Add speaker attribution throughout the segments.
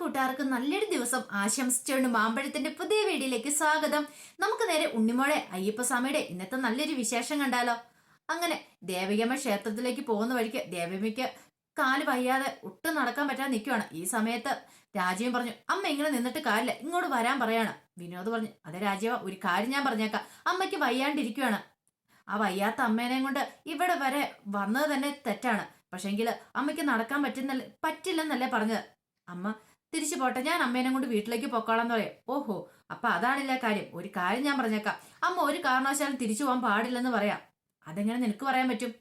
Speaker 1: കൂട്ടുകാർക്ക് നല്ലൊരു ദിവസം ആശംസിച്ചുകൊണ്ട് മാമ്പഴത്തിന്റെ പുതിയ വീഡിയോയിലേക്ക് സ്വാഗതം. നമുക്ക് നേരെ ഉണ്ണിമോളെ അയ്യപ്പസ്വാമിയുടെ ഇന്നത്തെ നല്ലൊരു വിശേഷം കണ്ടാലോ. അങ്ങനെ ദേവികമ്മ ക്ഷേത്രത്തിലേക്ക് പോകുന്ന വഴിക്ക് ദേവികമ്മയ്ക്ക് കാല് വയ്യാതെ ഒട്ടും നടക്കാൻ പറ്റാതെ നിൽക്കുവാണ്. ഈ സമയത്ത് രാജീവൻ പറഞ്ഞു, അമ്മ ഇങ്ങനെ നിന്നിട്ട് കാര്യമില്ല, ഇങ്ങോട്ട് വരാൻ പറയാണ്. വിനോദ് പറഞ്ഞു, അതെ രാജീവ, ഒരു കാര്യം ഞാൻ പറഞ്ഞേക്കാം, അമ്മയ്ക്ക് വയ്യാണ്ടിരിക്കുവാണ്. ആ വയ്യാത്ത അമ്മേനെയും കൊണ്ട് ഇവിടെ വരെ വന്നത് തന്നെ തെറ്റാണ്. പക്ഷെങ്കിൽ അമ്മയ്ക്ക് നടക്കാൻ പറ്റില്ലെന്നല്ലേ പറഞ്ഞത്. അമ്മ തിരിച്ചു പോട്ടെ, ഞാൻ അമ്മേനെ കൊണ്ട് വീട്ടിലേക്ക് പൊക്കോളാന്ന് പറയാം. ഓഹോ, അപ്പൊ അതാണില്ല കാര്യം. ഒരു കാര്യം ഞാൻ പറഞ്ഞേക്കാം, അമ്മ ഒരു കാരണവശാലും തിരിച്ചു പോകാൻ പാടില്ലെന്ന് പറയാം. അതെങ്ങനെ നിനക്ക് പറയാൻ പറ്റും?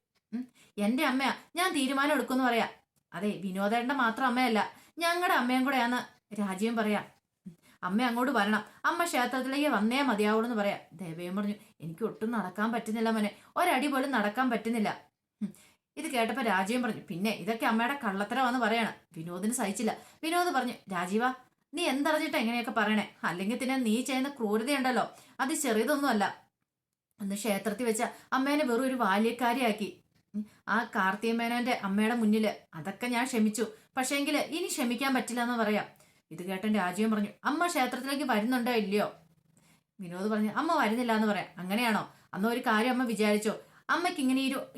Speaker 1: എന്റെ അമ്മയാ, ഞാൻ തീരുമാനം എടുക്കുമെന്ന് പറയാം. അതെ, വിനോദേട്ടന്റെ മാത്രം അമ്മയല്ല, ഞങ്ങളുടെ അമ്മയും കൂടെയാന്ന് രാജീവൻ പറയാം. അമ്മ അങ്ങോട്ട് വരണം, അമ്മ ക്ഷേത്രത്തിലേക്ക് വന്നേ മതിയാവുള്ളൂ എന്ന് പറയാം. ദേവയും പറഞ്ഞു, എനിക്ക് ഒട്ടും നടക്കാൻ പറ്റുന്നില്ല മോനെ, ഒരടി പോലും നടക്കാൻ പറ്റുന്നില്ല. ഇത് കേട്ടപ്പോ രാജീവൻ പറഞ്ഞു, പിന്നെ ഇതൊക്കെ അമ്മയുടെ കള്ളത്തരമാന്ന് പറയാണ്. വിനോദിന് സഹിച്ചില്ല. വിനോദ് പറഞ്ഞു, രാജീവ, നീ എന്തറിഞ്ഞിട്ടാ എങ്ങനെയൊക്കെ പറയണേ? അല്ലെങ്കിൽ തന്നെ നീ ചെയ്യുന്ന ക്രൂരതയുണ്ടല്ലോ, അത് ചെറിയതൊന്നുമല്ല. അന്ന് ക്ഷേത്രത്തിൽ വെച്ച അമ്മേനെ വെറും ഒരു ബാല്യക്കാരിയാക്കി. ആ കാർത്തികമേനോന്റെ അമ്മയുടെ മുന്നില് അതൊക്കെ ഞാൻ ക്ഷമിച്ചു, പക്ഷേങ്കില് ഇനി ക്ഷമിക്കാൻ പറ്റില്ല എന്ന് പറയാം. ഇത് കേട്ടൻ രാജീവൻ പറഞ്ഞു, അമ്മ ക്ഷേത്രത്തിലേക്ക് വരുന്നുണ്ടോ ഇല്ലയോ? വിനോദ് പറഞ്ഞു, അമ്മ വരുന്നില്ല എന്ന് പറയാം. അങ്ങനെയാണോ? അന്ന് ഒരു കാര്യം അമ്മ വിചാരിച്ചോ, അമ്മയ്ക്ക്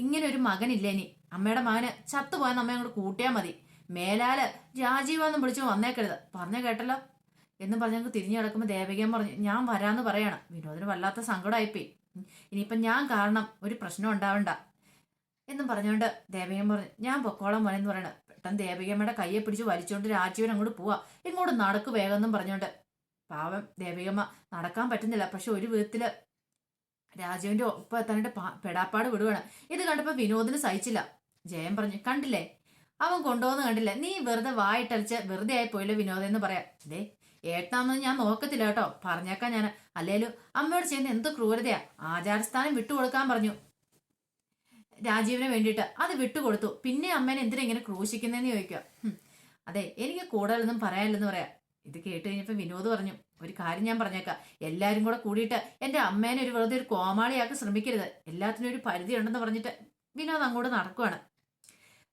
Speaker 1: ഇങ്ങനെ ഒരു മകനില്ലേ? ഇനി അമ്മയുടെ മകന് ചത്തുപോയെന്ന് അമ്മ അങ്ങോട്ട് കൂട്ടിയാൽ മതി. മേലാല് രാജീവാന്നും വിളിച്ചു വന്നേക്കരുത്, പറഞ്ഞ കേട്ടല്ലോ എന്നും പറഞ്ഞ് തിരിഞ്ഞു കിടക്കുമ്പോൾ ദേവകിയൻ പറഞ്ഞു, ഞാൻ വരാന്ന് പറയണം. വിനോദിന് വല്ലാത്ത സങ്കടമായിപ്പോയി. ഇനിയിപ്പം ഞാൻ കാരണം ഒരു പ്രശ്നം ഉണ്ടാവണ്ട എന്നും പറഞ്ഞുകൊണ്ട് ദേവകിയൻ പറഞ്ഞു, ഞാൻ പൊക്കോളം മോനെന്ന് പറയണം. പെട്ടെന്ന് ദേവകിയമ്മയുടെ കയ്യെ പിടിച്ച് വലിച്ചുകൊണ്ട് രാജീവൻ അങ്ങോട്ട് പോവാ. ഇങ്ങോട്ട് നടക്ക് വേഗം എന്നും പറഞ്ഞോണ്ട്. പാവം ദേവകിയമ്മ നടക്കാൻ പറ്റുന്നില്ല. പക്ഷെ ഒരു വിധത്തില് രാജുവിന്റെ ഒപ്പം എത്താനായിട്ട് പെടാപ്പാട് വിടുവാണ്. ഇത് കണ്ടപ്പോ വിനോദിന് സഹിച്ചില്ല. ജയൻ പറഞ്ഞു, കണ്ടില്ലേ അവൻ കൊണ്ടുപോകുന്ന കണ്ടില്ലേ, നീ വെറുതെ വായിട്ടടിച്ച് വെറുതെ ആയി പോയില്ലോ വിനോദം എന്ന് പറയാം. അതെ, ഏട്ടാന്ന് ഞാൻ നോക്കത്തില്ല കേട്ടോ, പറഞ്ഞേക്കാൻ ഞാൻ. അല്ലേലും അമ്മയോട് ചെയ്യുന്ന എന്ത് ക്രൂരതയാ. ആചാരസ്ഥാനം വിട്ടുകൊടുക്കാൻ പറഞ്ഞു രാജീവിന് വേണ്ടിയിട്ട്, അത് വിട്ടുകൊടുത്തു. പിന്നെ അമ്മേനെ എന്തിനാ ഇങ്ങനെ ക്രൂശിക്കുന്നതെന്ന് ചോദിക്കുക. അതെ, എനിക്ക് കൂടുതലൊന്നും പറയാനില്ലെന്ന് പറയാം. ഇത് കേട്ട് കഴിഞ്ഞപ്പോ വിനോദ് പറഞ്ഞു, ഒരു കാര്യം ഞാൻ പറഞ്ഞേക്കാം, എല്ലാരും കൂടെ കൂടിയിട്ട് എന്റെ അമ്മേനെ വെറുതെ ഒരു കോമാളിയാക്കി ശ്രമിക്കരുത്, എല്ലാത്തിനും ഒരു പരിധി ഉണ്ടെന്ന് പറഞ്ഞിട്ട് വിനോദ് അങ്ങോട്ട് നടക്കുവാണ്.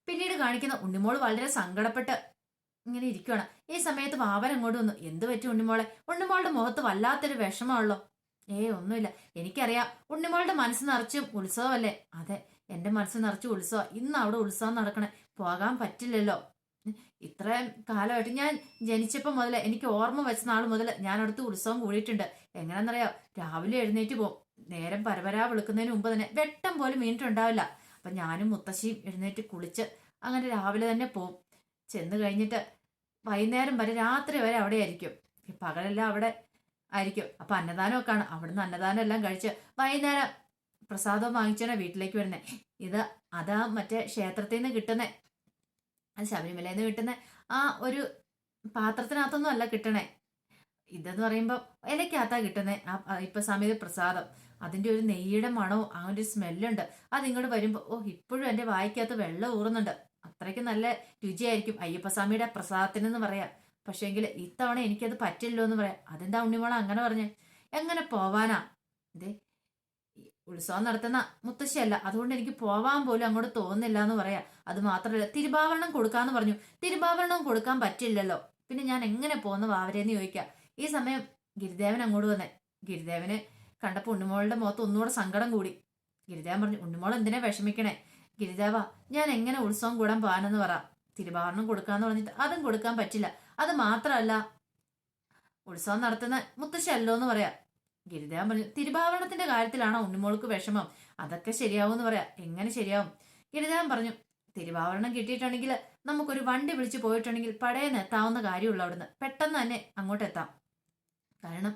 Speaker 1: പിന്നീട് കാണിക്കുന്ന ഉണ്ണിമോള് വളരെ സങ്കടപ്പെട്ട് ഇങ്ങനെ ഇരിക്കുവാണ്. ഈ സമയത്ത് വാവൻ അങ്ങോട്ട് വന്നു. എന്ത് പറ്റി ഉണ്ണിമോളെ? ഉണ്ണിമോളുടെ മുഖത്ത് വല്ലാത്തൊരു വിഷമമുള്ളോ? ഒന്നുമില്ല, എനിക്കറിയാം ഉണ്ണിമോളുടെ മനസ്സ് നിറച്ചും ഉത്സവമല്ലേ? അതെ, എന്റെ മനസ്സ് നിറച്ചും ഉത്സവം. ഇന്ന് അവിടെ ഉത്സവം നടക്കണേ, പോകാൻ പറ്റില്ലല്ലോ. ഇത്രയും കാലമായിട്ട് ഞാൻ ജനിച്ചപ്പോൾ മുതൽ എനിക്ക് ഓർമ്മ വെച്ച നാൾ മുതൽ ഞാൻ അടുത്ത് ഉത്സവം കൂടിയിട്ടുണ്ട്. എങ്ങനെയാണെന്നറിയാം, രാവിലെ എഴുന്നേറ്റ് പോകും. നേരം പരപരാ വിളിക്കുന്നതിന് മുമ്പ് തന്നെ വെട്ടം പോലും വീണിട്ടുണ്ടാവില്ല. അപ്പൊ ഞാനും മുത്തശ്ശിയും എഴുന്നേറ്റ് കുളിച്ച് അങ്ങനെ രാവിലെ തന്നെ പോവും. ചെന്ന് കഴിഞ്ഞിട്ട് വൈകുന്നേരം വരെ, രാത്രി വരെ അവിടെ ആയിരിക്കും. പകലെല്ലാം അവിടെ ആയിരിക്കും. അപ്പൊ അന്നദാനമൊക്കെ ആണ്. അവിടുന്ന് അന്നദാനം എല്ലാം കഴിച്ച് വൈകുന്നേരം പ്രസാദം വാങ്ങിച്ചാണ് വീട്ടിലേക്ക് വരുന്നത്. അതാ മറ്റേ ക്ഷേത്രത്തിൽ നിന്ന് കിട്ടുന്നേ, അത് ശബരിമലയിൽ നിന്ന് കിട്ടുന്ന ആ ഒരു പാത്രത്തിനകത്തൊന്നും അല്ല കിട്ടണേ. ഇതെന്ന് പറയുമ്പോൾ ഇലക്കകത്താ കിട്ടുന്നേ. ഇപ്പൊ സമയത്ത് പ്രസാദം, അതിന്റെ ഒരു നെയ്യുടെ മണവും ആ ഒരു സ്മെല്ലുണ്ട്. അതിങ്ങോട്ട് വരുമ്പോ ഇപ്പോഴും എന്റെ വായിക്കകത്ത് വെള്ളം ഊറുന്നുണ്ട്. അത്രയ്ക്ക് നല്ല രുചിയായിരിക്കും അയ്യപ്പസ്വാമിയുടെ പ്രസാദത്തിനെന്ന് പറയാം. പക്ഷേങ്കിൽ ഇത്തവണ എനിക്കത് പറ്റില്ലോ എന്ന് പറയാം. അതെന്താ ഉണ്ണിമോള അങ്ങനെ പറഞ്ഞേ? എങ്ങനെ പോവാനാ? ഇതേ ഉത്സവം നടത്തുന്ന മുത്തശ്ശിയല്ല, അതുകൊണ്ട് എനിക്ക് പോവാൻ പോലും അങ്ങോട്ട് തോന്നുന്നില്ല എന്ന് പറയാം. അത് മാത്രമല്ല, തിരുവാഭരണം കൊടുക്കാന്ന് പറഞ്ഞു. തിരുവാഭരണം കൊടുക്കാൻ പറ്റില്ലല്ലോ, പിന്നെ ഞാൻ എങ്ങനെ പോകുന്ന വാവരെന്ന് ചോദിക്കാം. ഈ സമയം ഗിരിദേവൻ അങ്ങോട്ട് വന്നേ. ഗിരിദേവന് കണ്ടപ്പോ ഉണ്ണിമോളുടെ മുഖത്ത് ഒന്നുകൂടെ സങ്കടം കൂടി. ഗിരിദേവൻ പറഞ്ഞു, ഉണ്ണിമോൾ എന്തിനാ വിഷമിക്കണേ? ഗിരിദേവ, ഞാൻ എങ്ങനെ ഉത്സവം കൂടാൻ പോകാനെന്ന് പറ. തിരുവാഭരണം കൊടുക്കാന്ന് പറഞ്ഞിട്ട് അതും കൊടുക്കാൻ പറ്റില്ല. അത് മാത്രമല്ല, ഉത്സവം നടത്തുന്ന മുത്തശ്ശിയല്ലോ എന്ന് പറയാം. ഗിരിദേവൻ പറഞ്ഞു, തിരുവാഭരണത്തിന്റെ കാര്യത്തിലാണോ ഉണ്ണിമോൾക്ക് വിഷമം? അതൊക്കെ ശരിയാവും എന്ന് പറയാം. എങ്ങനെ ശരിയാവും? ഗിരിദേവൻ പറഞ്ഞു, തിരുവാഭരണം കിട്ടിയിട്ടുണ്ടെങ്കിൽ നമുക്കൊരു വണ്ടി വിളിച്ച് പോയിട്ടുണ്ടെങ്കിൽ പടയെന്ന് എത്താവുന്ന കാര്യമുള്ളൂ. അവിടുന്ന് പെട്ടെന്ന് തന്നെ അങ്ങോട്ട് എത്താം. കാരണം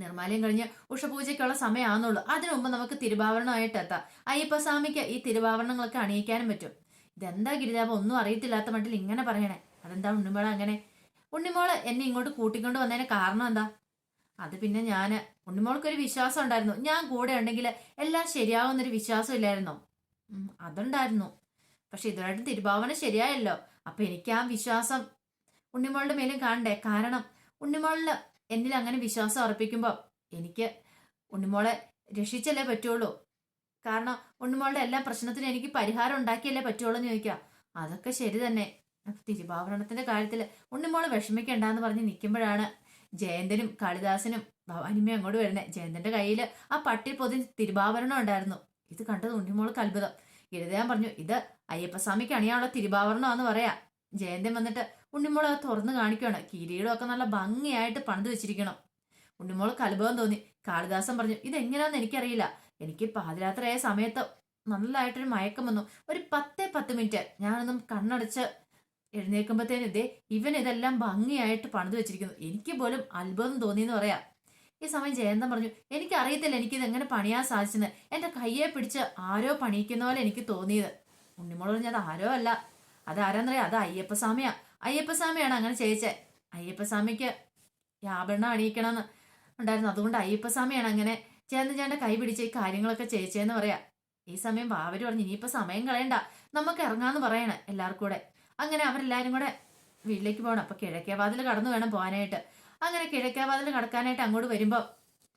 Speaker 1: നിർമ്മാലയം കഴിഞ്ഞ് ഉഷപൂജയ്ക്കുള്ള സമയമാണെന്നുള്ളൂ. അതിനു മുമ്പ് നമുക്ക് തിരുവാഭരണമായിട്ട് എത്താം. അയ്യപ്പസ്വാമിക്ക് ഈ തിരുവാഭരണങ്ങളൊക്കെ അണിയിക്കാനും പറ്റും. ഇതെന്താ ഗിരിദേവ ഒന്നും അറിയത്തില്ലാത്ത മട്ടിൽ ഇങ്ങനെ പറയണേ? അതെന്താ ഉണ്ണിമോള അങ്ങനെ? ഉണ്ണിമോള് എന്നെ ഇങ്ങോട്ട് കൂട്ടിക്കൊണ്ട് വന്നതിന് കാരണം എന്താ? അത് പിന്നെ ഉണ്ണിമോൾക്കൊരു വിശ്വാസം ഉണ്ടായിരുന്നു, ഞാൻ കൂടെ ഉണ്ടെങ്കിൽ എല്ലാം ശരിയാവുന്നൊരു വിശ്വാസം ഇല്ലായിരുന്നോ? അതുണ്ടായിരുന്നു. പക്ഷെ ഇതുവരായിട്ട് തിരുഭാവന ശരിയായല്ലോ. അപ്പൊ എനിക്ക് ആ വിശ്വാസം ഉണ്ണിമോളുടെ മേലും കാണണ്ടേ? കാരണം ഉണ്ണിമോളിന് എന്നിൽ അങ്ങനെ വിശ്വാസം അർപ്പിക്കുമ്പോൾ എനിക്ക് ഉണ്ണിമോളെ രക്ഷിച്ചല്ലേ പറ്റുള്ളൂ. കാരണം ഉണ്ണിമോളുടെ എല്ലാ പ്രശ്നത്തിനും എനിക്ക് പരിഹാരം ഉണ്ടാക്കിയല്ലേ പറ്റുള്ളൂ എന്ന് ചോദിക്കാം. അതൊക്കെ ശരി തന്നെ. അപ്പൊ തിരുവാഭരണത്തിന്റെ കാര്യത്തിൽ ഉണ്ണിമോള് വിഷമിക്കണ്ടെന്ന് പറഞ്ഞ് നിൽക്കുമ്പോഴാണ് ജയന്തനും കാളിദാസനും ഭവാനിമ്മയും അങ്ങോട്ട് വരുന്നത്. ജയന്തന്റെ കയ്യിൽ ആ പട്ടി പൊതി തിരുവാഭരണം ഉണ്ടായിരുന്നു. ഇത് കണ്ടത് ഉണ്ണിമോൾക്ക് അത്ഭുതം. ഗിരിദേവൻ പറഞ്ഞു, ഇത് അയ്യപ്പസ്വാമിക്ക് അണിയാനുള്ള തിരുവാഭരണമാന്ന് പറയാ. ജയന്തൻ വന്നിട്ട് ഉണ്ണിമോളെ അത് തുറന്ന് കാണിക്കുകയാണ്. കിരീടമൊക്കെ നല്ല ഭംഗിയായിട്ട് പണിത് വെച്ചിരിക്കണം. ഉണ്ണിമോൾക്ക് അത്ഭുതം തോന്നി. കാളിദാസൻ പറഞ്ഞു, ഇതെങ്ങനെയാന്ന് എനിക്കറിയില്ല. എനിക്ക് പാതിരാത്രിയായ സമയത്ത് നല്ലതായിട്ടൊരു മയക്കം വന്നു. ഒരു 10 മിനിറ്റ് ഞാനൊന്നും കണ്ണടച്ച് എഴുന്നേൽക്കുമ്പോഴത്തേനും ഇതേ ഇവൻ ഇതെല്ലാം ഭംഗിയായിട്ട് പണിത് വെച്ചിരിക്കുന്നു. എനിക്ക് പോലും അത്ഭുതം തോന്നിയെന്ന് പറയാ. ഈ സമയം ജയന്തൻ പറഞ്ഞു, എനിക്കറിയത്തില്ല എനിക്കിത് എങ്ങനെ പണിയാൻ സാധിച്ചെന്ന്. എന്റെ കയ്യെ പിടിച്ച് ആരോ പണിയിക്കുന്ന പോലെ എനിക്ക് തോന്നിയത്. ഉണ്ണിമോൾ പറഞ്ഞു, അത് ആരോ അല്ല, അതാരാന്നറിയാം, അത് അയ്യപ്പസ്വാമിയാ. അയ്യപ്പസ്വാമിയാണ് അങ്ങനെ ചെയ്യിച്ചേ. അയ്യപ്പസ്വാമിക്ക് ഈ ആഭരണം അണിയിക്കണമെന്ന് ഉണ്ടായിരുന്നു. അതുകൊണ്ട് അയ്യപ്പസ്വാമിയാണ് അങ്ങനെ ചേട്ടൻ്റെ കൈ പിടിച്ച് ഈ കാര്യങ്ങളൊക്കെ ചെയ്യിച്ചേന്ന് പറയാ. ഈ സമയം ബാവര് പറഞ്ഞു, ഇനിയിപ്പോ സമയം കളയണ്ട, നമുക്ക് ഇറങ്ങാന്ന് പറയണേ എല്ലാവർക്കും കൂടെ. അങ്ങനെ അവരെല്ലാരും കൂടെ വീട്ടിലേക്ക് പോകണം. അപ്പൊ കിഴക്കേവാതിൽ കടന്നു വേണം പോകാനായിട്ട്. അങ്ങനെ കിഴക്കേവാതിൽ കടക്കാനായിട്ട് അങ്ങോട്ട് വരുമ്പോ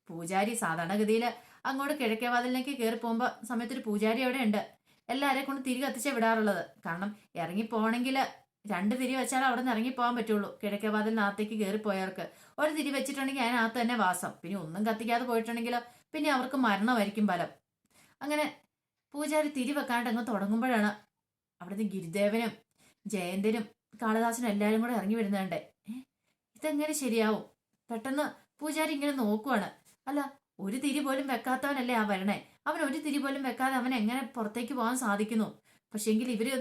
Speaker 1: പൂജാരി സാധാരണഗതിയിൽ അങ്ങോട്ട് കിഴക്കേവാതിലേക്ക് കയറി പോകുമ്പോ സമയത്തൊരു പൂജാരി അവിടെ ഉണ്ട്. എല്ലാവരെയും കൊണ്ട് തിരി കത്തിച്ചേ വിടാറുള്ളത്. കാരണം ഇറങ്ങി പോകണമെങ്കിൽ 2 തിരി വെച്ചാൽ അവിടെ നിന്ന് ഇറങ്ങി പോകാൻ പറ്റുള്ളൂ. കിഴക്കേവാതിലിനകത്തേക്ക് കയറി പോയവർക്ക് ഒരു തിരി വെച്ചിട്ടുണ്ടെങ്കിൽ അതിനകത്ത് തന്നെ വാസം. പിന്നെ ഒന്നും കത്തിക്കാതെ പോയിട്ടുണ്ടെങ്കിലോ പിന്നെ അവർക്ക് മരണമായിരിക്കും ഫലം. അങ്ങനെ പൂജാരി തിരി വെക്കാണ്ട് അങ്ങ് തുടങ്ങുമ്പോഴാണ് അവിടുന്ന് ഗിരിദേവനും ജയന്തനും കാളിദാസനും എല്ലാവരും കൂടെ ഇറങ്ങി വരുന്നുണ്ട്. ഇതെങ്ങനെ ശരിയാവും? പെട്ടെന്ന് പൂജാരി ഇങ്ങനെ നോക്കുവാണ്. അല്ല, ഒരു തിരി പോലും വെക്കാത്തവനല്ലേ ആ വരണേ. അവൻ ഒരു തിരി പോലും വെക്കാതെ അവൻ എങ്ങനെ പുറത്തേക്ക് പോകാൻ സാധിക്കുന്നു? പക്ഷെങ്കിൽ ഇവര്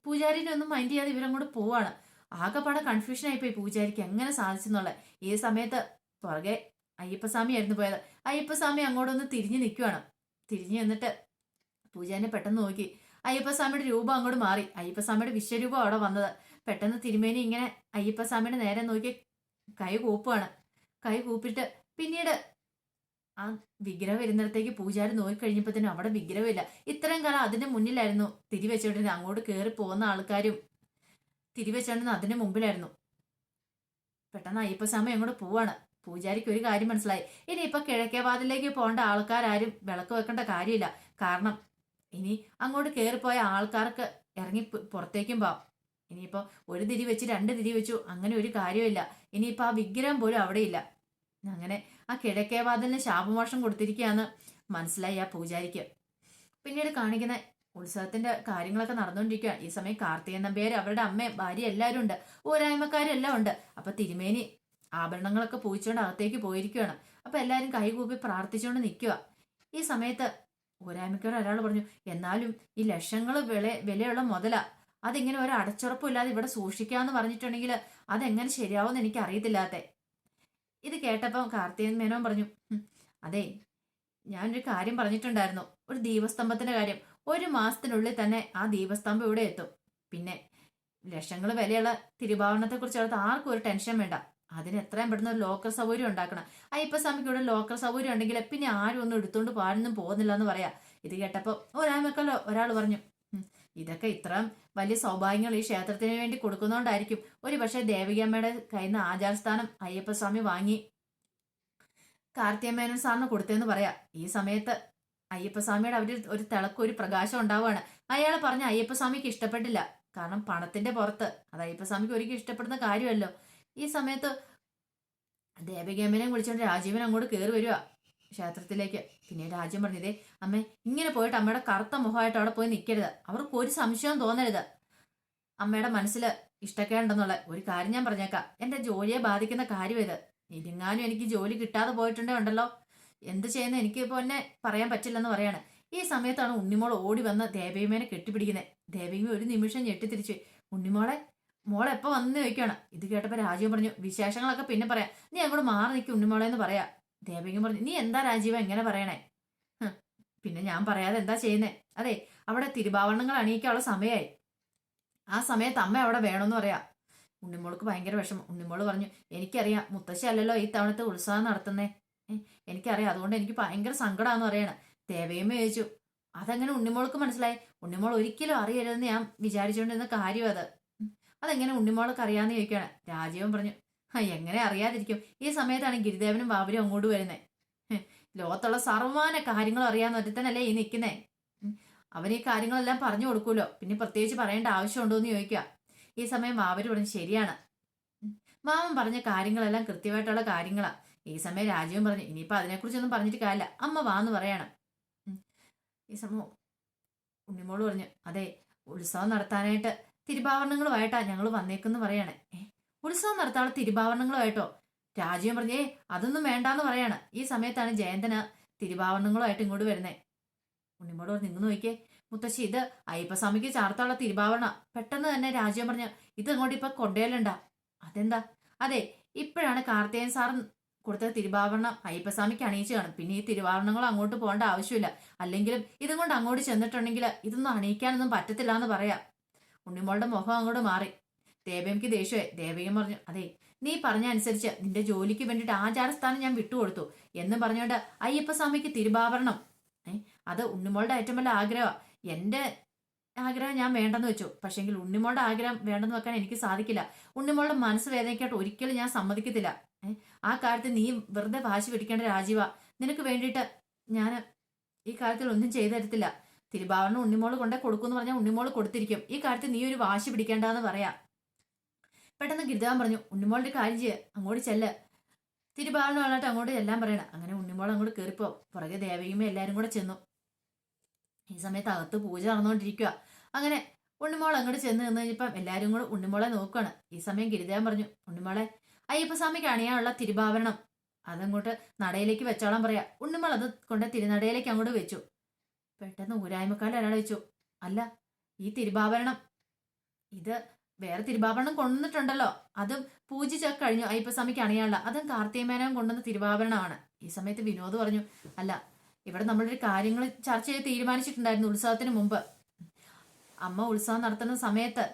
Speaker 1: പൂജാരിനെ ഒന്നും മൈൻഡ് ചെയ്യാതെ ഇവരങ്ങോട്ട് പോവാണ്. ആകെപ്പാടെ കൺഫ്യൂഷൻ ആയിപ്പോയി പൂജാരിക്ക് എങ്ങനെ സാധിച്ചെന്നുള്ളത്. ഈ സമയത്ത് പുറകെ അയ്യപ്പസ്വാമി ആയിരുന്നു പോയത്. അയ്യപ്പസ്വാമി അങ്ങോട്ടൊന്ന് തിരിഞ്ഞു നിൽക്കുവാണ്. തിരിഞ്ഞു നിന്നിട്ട് പൂജാരിനെ പെട്ടെന്ന് നോക്കി. അയ്യപ്പസ്വാമിയുടെ രൂപം അങ്ങോട്ട് മാറി. അയ്യപ്പസ്വാമിയുടെ വിശ്വരൂപം അവിടെ വന്നത്. പെട്ടെന്ന് തിരുമേനി ഇങ്ങനെ അയ്യപ്പസ്വാമിയുടെ നേരെ നോക്കി കൈ കൂപ്പുവാണ്. കൈ കൂപ്പിട്ട് പിന്നീട് ആ വിഗ്രഹം വരുന്നിടത്തേക്ക് പൂജാരി നോക്കിക്കഴിഞ്ഞപ്പോഴത്തേനും അവിടെ വിഗ്രഹമില്ല. ഇത്രയും കാലം അതിന്റെ മുന്നിലായിരുന്നു തിരിവെച്ചോണ്ടിരുന്നത്. അങ്ങോട്ട് കയറി പോകുന്ന ആൾക്കാരും തിരിവെച്ചോണ്ടിരുന്ന അതിന്റെ മുമ്പിലായിരുന്നു. പെട്ടെന്ന് അയ്യപ്പസ്വാമി അങ്ങോട്ട് പോവാണ്. പൂജാരിക്ക് ഒരു കാര്യം മനസ്സിലായി. ഇനിയിപ്പൊ കിഴക്കേവാതിലേക്ക് പോകേണ്ട ആൾക്കാരും വിളക്ക് വെക്കേണ്ട കാര്യമില്ല. കാരണം ഇനി അങ്ങോട്ട് കയറിപ്പോയ ആൾക്കാർക്ക് ഇറങ്ങി പുറത്തേക്കും പോവാം. ഇനിയിപ്പോ ഒരു തിരി വെച്ച് 2 തിരി വെച്ചു, അങ്ങനെ ഒരു കാര്യമില്ല. ഇനിയിപ്പോ ആ വിഗ്രഹം പോലും അവിടെയില്ല. അങ്ങനെ ആ കിഴക്കേവാതിലിന് ശാപമോഷം കൊടുത്തിരിക്കുകയെന്ന് മനസ്സിലായി ആ പൂജാരിക്ക്. പിന്നീട് കാണിക്കുന്ന ഉത്സവത്തിന്റെ കാര്യങ്ങളൊക്കെ നടന്നുകൊണ്ടിരിക്കുക. ഈ സമയം കാർത്തികൻ നമ്പ്യാര് അവരുടെ അമ്മയും ഭാര്യ എല്ലാവരും ഉണ്ട്. ഊരായ്മക്കാരെല്ലാം ഉണ്ട്. അപ്പൊ തിരുമേനി ആഭരണങ്ങളൊക്കെ പൂയിച്ചുകൊണ്ട് അകത്തേക്ക് പോയിരിക്കുകയാണ്. അപ്പൊ എല്ലാവരും കൈകൂപ്പി പ്രാർത്ഥിച്ചുകൊണ്ട് നിൽക്കുക. ഈ സമയത്ത് ഊരായ്മക്കാർ ഒരാൾ പറഞ്ഞു, എന്നാലും ഈ ലക്ഷങ്ങൾ വിലയുള്ള മുതലാ, അതിങ്ങനെ ഒരു അടച്ചുറപ്പില്ലാതെ ഇവിടെ സൂക്ഷിക്കാന്ന് പറഞ്ഞിട്ടുണ്ടെങ്കിൽ അതെങ്ങനെ ശരിയാവുമെന്ന് എനിക്ക് അറിയത്തില്ലാത്തെ. ഇത് കേട്ടപ്പം കാർത്തികൻ മേനോൻ പറഞ്ഞു, അതെ, ഞാനൊരു കാര്യം പറഞ്ഞിട്ടുണ്ടായിരുന്നു, ഒരു ദീപസ്തംഭത്തിന്റെ കാര്യം. 1 മാസത്തിനുള്ളിൽ തന്നെ ആ ദീപസ്തംഭം ഇവിടെ എത്തും. പിന്നെ ലക്ഷങ്ങൾ വിലയുള്ള തിരുവാഭരണത്തെ കുറിച്ച് അടുത്ത് ആർക്കും ഒരു ടെൻഷൻ വേണ്ട. അതിന് എത്രയും പെട്ടെന്ന് ഒരു ലോക്കർ സൗകര്യം ഉണ്ടാക്കണം. അയ്യപ്പസ്വാമിക്ക് ഇവിടെ ലോക്കർ സൗകര്യം ഉണ്ടെങ്കിൽ പിന്നെ ആരും ഒന്നും എടുത്തുകൊണ്ട് പാടൊന്നും പോകുന്നില്ല എന്ന് പറയാ. ഇത് കേട്ടപ്പോൾ ഒരാൾ പറഞ്ഞു, ഇതൊക്കെ ഇത്രയും വലിയ സൗഭാഗ്യങ്ങൾ ഈ ക്ഷേത്രത്തിന് വേണ്ടി കൊടുക്കുന്നോണ്ടായിരിക്കും ഒരു പക്ഷേ ദേവികമ്മയുടെ കയ്യിൽ നിന്ന് ആചാരസ്ഥാനം അയ്യപ്പസ്വാമി വാങ്ങി കാർത്തികമേനോൻ സാറിന് കൊടുത്തതെന്ന് പറയാ. ഈ സമയത്ത് അയ്യപ്പസ്വാമിയുടെ അവര് ഒരു തിളക്കം, ഒരു പ്രകാശം ഉണ്ടാവുകയാണ്. അയാൾ പറഞ്ഞ അയ്യപ്പസ്വാമിക്ക് ഇഷ്ടപ്പെട്ടില്ല. കാരണം പണത്തിന്റെ പുറത്ത് അത് അയ്യപ്പസ്വാമിക്ക് ഒരിക്കലും ഇഷ്ടപ്പെടുന്ന കാര്യമല്ലോ. ഈ സമയത്ത് ദേവികമ്മനെ വിളിച്ചുകൊണ്ട് രാജീവൻ അങ്ങോട്ട് കയറി വരിക ക്ഷേത്രത്തിലേക്ക്. പിന്നെ രാജ്യം പറഞ്ഞതേ, അമ്മേ, ഇങ്ങനെ പോയിട്ട് അമ്മയുടെ കറുത്ത മുഖമായിട്ട് അവിടെ പോയി നിൽക്കരുത്. അവർക്ക് ഒരു സംശയവും തോന്നരുത്. അമ്മയുടെ മനസ്സിൽ ഇഷ്ടക്കേണ്ടെന്നുള്ള ഒരു കാര്യം ഞാൻ പറഞ്ഞേക്കാം. എന്റെ ജോലിയെ ബാധിക്കുന്ന കാര്യം ഇത്. ഇരിങ്ങാനും എനിക്ക് ജോലി കിട്ടാതെ പോയിട്ടുണ്ടോ എന്ത് ചെയ്യുന്ന എനിക്ക് ഇപ്പോൾ എന്നെ പറയാൻ പറ്റില്ലെന്ന് പറയാണ്. ഈ സമയത്താണ് ഉണ്ണിമോൾ ഓടി വന്ന് ദേവീമേനെ കെട്ടിപ്പിടിക്കുന്നത്. ദേവീമ ഒരു നിമിഷം ഞെട്ടിത്തിരിച്ചു. മോളെ എപ്പോ വന്ന് ചോദിക്കുകയാണ്. ഇത് കേട്ടപ്പോ രാജീവ് പറഞ്ഞു, വിശേഷങ്ങളൊക്കെ പിന്നെ പറയാം, നീ അങ്ങോട്ട് മാറി നിൽക്കും ഉണ്ണിമോളെ എന്ന് പറയാ. ദേവിക പറഞ്ഞു, നീ എന്താ രാജീവ എങ്ങനെ പറയണേ? പിന്നെ ഞാൻ പറയാതെ എന്താ ചെയ്യുന്നേ? അതെ, അവിടെ തിരുവാഭരണങ്ങൾ അണിയിക്കാനുള്ള സമയമായി. ആ സമയത്ത് അമ്മ അവിടെ വേണമെന്ന് പറയാ. ഉണ്ണിമോൾക്ക് ഭയങ്കര വിഷമം. ഉണ്ണിമോള് പറഞ്ഞു, എനിക്കറിയാം, മുത്തശ്ശി അല്ലല്ലോ ഈ തവണത്തെ ഉത്സവം നടത്തുന്നേ. എനിക്കറിയാം, അതുകൊണ്ട് എനിക്ക് ഭയങ്കര സങ്കടമാന്ന് പറയണ. ദേവയമ്മ ചോദിച്ചു, അതെങ്ങനെ ഉണ്ണിമോൾക്ക് മനസ്സിലായി? ഉണ്ണിമോൾ ഒരിക്കലും അറിയരുതെന്ന് ഞാൻ വിചാരിച്ചുകൊണ്ടിരുന്ന കാര്യം അതെങ്ങനെ ഉണ്ണിമോൾക്ക് അറിയാന്ന് ചോദിക്കുകയാണ്. രാജീവൻ പറഞ്ഞു, എങ്ങനെ അറിയാതിരിക്കും? ഈ സമയത്താണ് ഗിരിദേവനും ബാബുരും അങ്ങോട്ട് വരുന്നത്. ലോകത്തുള്ള സർവ്വമാന കാര്യങ്ങളും അറിയാന്ന് ഒറ്റത്തനല്ലേ ഈ നിൽക്കുന്നേ. അവൻ ഈ കാര്യങ്ങളെല്ലാം പറഞ്ഞു കൊടുക്കൂലോ, പിന്നെ പ്രത്യേകിച്ച് പറയേണ്ട ആവശ്യമുണ്ടോ എന്ന് ചോദിക്കുക. ഈ സമയം മാവര് പറഞ്ഞു ശരിയാണ്. മാമൻ പറഞ്ഞ കാര്യങ്ങളെല്ലാം കൃത്യമായിട്ടുള്ള കാര്യങ്ങളാ. ഈ സമയം രാജീവൻ പറഞ്ഞു ഇനിയിപ്പോ അതിനെക്കുറിച്ചൊന്നും പറഞ്ഞിട്ട് കാര്യമില്ല, അമ്മ വാന്ന് പറയാണ്. ഈ സമയം ഉണ്ണിമോള് പറഞ്ഞു അതെ, ഉത്സവം നടത്താനായിട്ട് തിരുവാഭരണങ്ങളുമായിട്ടാ ഞങ്ങൾ വന്നേക്കെന്ന് പറയാണ്. ഉത്സവം നടത്താനുള്ള തിരുവാഭരണങ്ങളുമായിട്ടോ? രാജീവൻ പറഞ്ഞേ അതൊന്നും വേണ്ടാന്ന് പറയാണ്. ഈ സമയത്താണ് ജയന്തന് തിരുവാഭരണങ്ങളുമായിട്ട് ഇങ്ങോട്ട് വരുന്നേ. ഉണ്ണിമോട് പറഞ്ഞു നിങ്ങൾ നോക്കിയേ മുത്തശ്ശി, ഇത് അയ്യപ്പസ്വാമിക്ക് ചാർത്താനുള്ള തിരുവാഭരണ. പെട്ടെന്ന് തന്നെ രാജീവൻ പറഞ്ഞു ഇത് അങ്ങോട്ട് ഇപ്പൊ കൊണ്ടുവരണ്ട. അതെന്താ? അതെ, ഇപ്പോഴാണ് കാർത്തികൻ സാർ കൊടുത്ത തിരുവാഭരണം അയ്യപ്പസ്വാമിക്ക് അണിയിച്ചു കാണും. പിന്നെ ഈ തിരുവാഭരണങ്ങൾ അങ്ങോട്ട് പോകേണ്ട ആവശ്യമില്ല. അല്ലെങ്കിലും ഇതും കൊണ്ട് അങ്ങോട്ട് ചെന്നിട്ടുണ്ടെങ്കിൽ ഇതൊന്നും അണിയിക്കാനൊന്നും പറ്റത്തില്ല എന്ന് പറയാം. ഉണ്ണിമോളുടെ മുഖം അങ്ങോട്ട് മാറി. ദേവയ്ക്ക് ദേഷ്യമായി. ദേവയും പറഞ്ഞു അതെ, നീ പറഞ്ഞ അനുസരിച്ച് നിന്റെ ജോലിക്ക് വേണ്ടിയിട്ട് ആചാരസ്ഥാനം ഞാൻ വിട്ടുകൊടുത്തു എന്ന് പറഞ്ഞുകൊണ്ട് അയ്യപ്പസ്വാമിക്ക് തിരുവാഭരണം. അത് ഉണ്ണിമോളുടെ ഏറ്റവും വലിയ ആഗ്രഹമാണ്. എന്റെ ആഗ്രഹം ഞാൻ വേണ്ടെന്ന് വെച്ചു. പക്ഷെങ്കിൽ ഉണ്ണിമോളുടെ ആഗ്രഹം വേണ്ടെന്ന് വെക്കാൻ എനിക്ക് സാധിക്കില്ല. ഉണ്ണിമോളുടെ മനസ്സ് വേദനയ്ക്കായിട്ട് ഒരിക്കലും ഞാൻ സമ്മതിക്കത്തില്ല. ആ കാര്യത്തിൽ നീ വെറുതെ വാശി പിടിക്കേണ്ട രാജീവ. നിനക്ക് വേണ്ടിയിട്ട് ഞാൻ ഈ കാര്യത്തിൽ ഒന്നും ചെയ്തു തരത്തില്ല. തിരുവാഭരണം ഉണ്ണിമോള് കൊണ്ടേ കൊടുക്കുമെന്ന് പറഞ്ഞാൽ ഉണ്ണിമോള് കൊടുത്തിരിക്കും. ഈ കാര്യത്തിൽ നീ ഒരു വാശി പിടിക്കേണ്ടെന്ന് പറയാം. പെട്ടെന്ന് ഗിരിജാൻ പറഞ്ഞു ഉണ്ണിമോളുടെ കാര്യം ചെയ്യുക, അങ്ങോട്ട് ചെല്ല്, തിരുവാഭരണമായിട്ട് അങ്ങോട്ട് ചെല്ലാൻ പറയണം. അങ്ങനെ ഉണ്ണിമോൾ അങ്ങോട്ട് കയറിപ്പോ പുറകെ ദേവയും എല്ലാരും കൂടെ ചെന്നു. ഈ സമയത്ത് അകത്ത് പൂജ നടന്നുകൊണ്ടിരിക്കുക. അങ്ങനെ ഉണ്ണിമോൾ അങ്ങോട്ട് ചെന്ന് നിന്ന് കഴിഞ്ഞപ്പം എല്ലാരും കൂടെ ഉണ്ണിമോളെ നോക്കുകയാണ്. ഈ സമയം ഗിരിജാൻ പറഞ്ഞു ഉണ്ണിമോളെ അയ്യപ്പസ്വാമിക്ക് അണിയാനുള്ള തിരുവാഭരണം അതങ്ങോട്ട് നടയിലേക്ക് വെച്ചോളാൻ പറയാ. ഉണ്ണിമോൾ അത് കൊണ്ട് തിരുനടയിലേക്ക് അങ്ങോട്ട് വെച്ചു. പെട്ടെന്ന് ഊരായ്മക്കാരൻ ഒരാൾ വെച്ചു അല്ല, ഈ തിരുവാഭരണം ഇത് വേറെ തിരുവാഭരണം കൊണ്ടുവന്നിട്ടുണ്ടല്ലോ, അതും പൂജിച്ചൊക്കെ കഴിഞ്ഞു. അയ്യപ്പസ്വാമിക്ക് അണിയാനുള്ള അതും കാർത്തികമേനോൻ കൊണ്ടുവന്ന തിരുവാഭരണമാണ്. ഈ സമയത്ത് വിനോദ് പറഞ്ഞു അല്ല, ഇവിടെ നമ്മളൊരു കാര്യങ്ങൾ ചർച്ച ചെയ്ത് തീരുമാനിച്ചിട്ടുണ്ടായിരുന്നു ഉത്സവത്തിന് മുമ്പ്. അമ്മ ഉത്സവം നടത്തുന്ന സമയത്ത്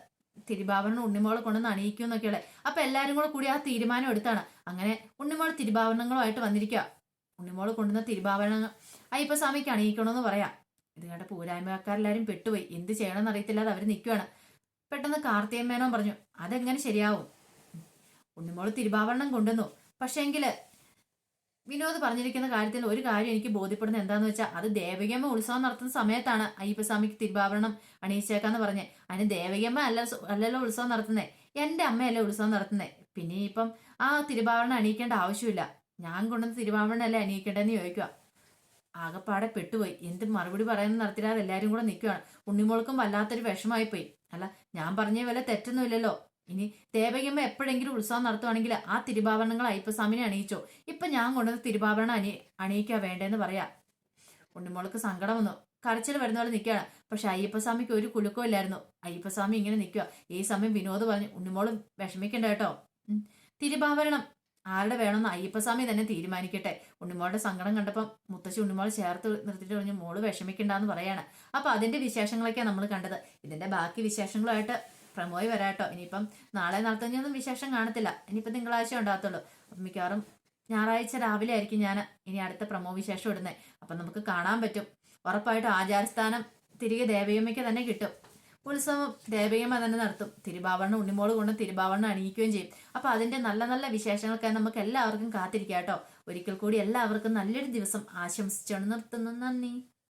Speaker 1: തിരുവാഭരണം ഉണ്ണിമോളെ കൊണ്ടുവന്ന് അണിയിക്കും എന്നൊക്കെയുള്ള. അപ്പൊ എല്ലാരും കൂടെ കൂടി ആ തീരുമാനം എടുത്താണ്. അങ്ങനെ ഉണ്ണിമോൾ തിരുവാഭരണങ്ങളുമായിട്ട് വന്നിരിക്കുക. ഉണ്ണിമോള് കൊണ്ടുവന്ന തിരുവാഭരണങ്ങൾ അയ്യപ്പസ്വാമിക്ക് അണിയിക്കണമെന്ന് പറയാം. ഇത് കണ്ട പൂരായ്മക്കാരെല്ലാരും പെട്ടുപോയി. എന്ത് ചെയ്യണമെന്ന് അറിയത്തില്ലാതെ അവർ നിൽക്കുവാണ്. പെട്ടെന്ന് കാർത്തികമേനോൻ പറഞ്ഞു അതെങ്ങനെ ശരിയാവും? ഉണ്ണിമോള് തിരുവാഭരണം കൊണ്ടുവന്നു, പക്ഷേങ്കില് വിനോദ് പറഞ്ഞിരിക്കുന്ന കാര്യത്തിൽ ഒരു കാര്യം എനിക്ക് ബോധ്യപ്പെടുന്നത് എന്താന്ന് വെച്ചാൽ അത് ദേവകിയമ്മ ഉത്സവം നടത്തുന്ന സമയത്താണ് അയ്യപ്പസ്വാമിക്ക് തിരുവാഭരണം അണിയിച്ചേക്കാന്ന് പറഞ്ഞേ. അതിന് ദേവകിയമ്മ അല്ലല്ലോ ഉത്സവം നടത്തുന്നേ, എന്റെ അമ്മയല്ലേ ഉത്സവം നടത്തുന്നേ. പിന്നെ ഇപ്പം ആ തിരുവാഭരണം അണിയിക്കേണ്ട ആവശ്യമില്ല, ഞാൻ കൊണ്ടുവന്ന തിരുവാഭരണം അല്ലേ അണിയിക്കേണ്ടതെന്ന് ചോദിക്കുക. ആകെപ്പാടെ പെട്ടുപോയി. എന്ത് മറുപടി പറയുന്ന നടത്തില്ലാതെ എല്ലാരും കൂടെ നിൽക്കുകയാണ്. ഉണ്ണിമോൾക്കും വല്ലാത്തൊരു വിഷമായി പോയി. അല്ല, ഞാൻ പറഞ്ഞ വല്ല തെറ്റൊന്നുമില്ലല്ലോ. ഇനി ദേവകിയമ്മ എപ്പോഴെങ്കിലും ഉത്സവം നടത്തുവാണെങ്കിൽ ആ തിരുവാഭരണങ്ങൾ അയ്യപ്പസ്വാമിനെ അണിയിച്ചോ. ഇപ്പൊ ഞാൻ കൊണ്ടുവന്ന തിരുവാഭരണം അണിയിക്കാ വേണ്ടേന്ന് പറയാ. ഉണ്ണിമോൾക്ക് സങ്കടം വന്നു. കരച്ചിൽ വരുന്ന പോലെ നിൽക്കുകയാണ്. പക്ഷെ അയ്യപ്പസ്വാമിക്ക് ഒരു കുലുക്കവും ഇല്ലായിരുന്നു. അയ്യപ്പസ്വാമി ഇങ്ങനെ നിൽക്കുക. ഈ സമയം വിനോദ് പറഞ്ഞു ഉണ്ണിമോള് വിഷമിക്കണ്ട കേട്ടോ, തിരുവാഭരണം ആരുടെ വേണമെന്ന് അയ്യപ്പസ്വാമി തന്നെ തീരുമാനിക്കട്ടെ. ഉണ്ണിമോളുടെ സങ്കടം കണ്ടപ്പം മുത്തശ്ശി ഉണ്ണിമോളെ ചേർത്ത് നിർത്തിയിട്ട് പറഞ്ഞു മോള് വിഷമിക്കണ്ടെന്ന് പറയാണ്. അപ്പൊ അതിന്റെ വിശേഷങ്ങളൊക്കെയാണ് നമ്മൾ കണ്ടത്. ഇതിന്റെ ബാക്കി വിശേഷങ്ങളുമായിട്ട് പ്രമോയ് വരാട്ടോ. ഇനിയിപ്പം നാളെ നടത്തുന്നൊന്നും വിശേഷം കാണത്തില്ല. ഇനിയിപ്പം തിങ്കളാഴ്ച ഉണ്ടാകത്തുള്ളൂ. അപ്പം മിക്കവാറും ഞായറാഴ്ച രാവിലെ ആയിരിക്കും ഞാൻ ഇനി അടുത്ത പ്രമോ വിശേഷം ഇടുന്നത്. അപ്പം നമുക്ക് കാണാൻ പറ്റും. ഉറപ്പായിട്ടും ആചാരസ്ഥാനം തിരികെ ദേവയമ്മയ്ക്ക് തന്നെ കിട്ടും. ഉത്സവം ദേവയമ്മ തന്നെ നടത്തും. തിരുവാഭരണം ഉണ്ണിമോള് കൊണ്ട് തിരുവാഭരണം അണിയിക്കുകയും ചെയ്യും. അപ്പൊ അതിന്റെ നല്ല നല്ല വിശേഷങ്ങൾക്കായി നമുക്ക് എല്ലാവർക്കും കാത്തിരിക്കാം കേട്ടോ. ഒരിക്കൽ കൂടി എല്ലാവർക്കും നല്ലൊരു ദിവസം ആശംസിച്ചുകൊണ്ട് നിർത്തുന്നു. നന്ദി.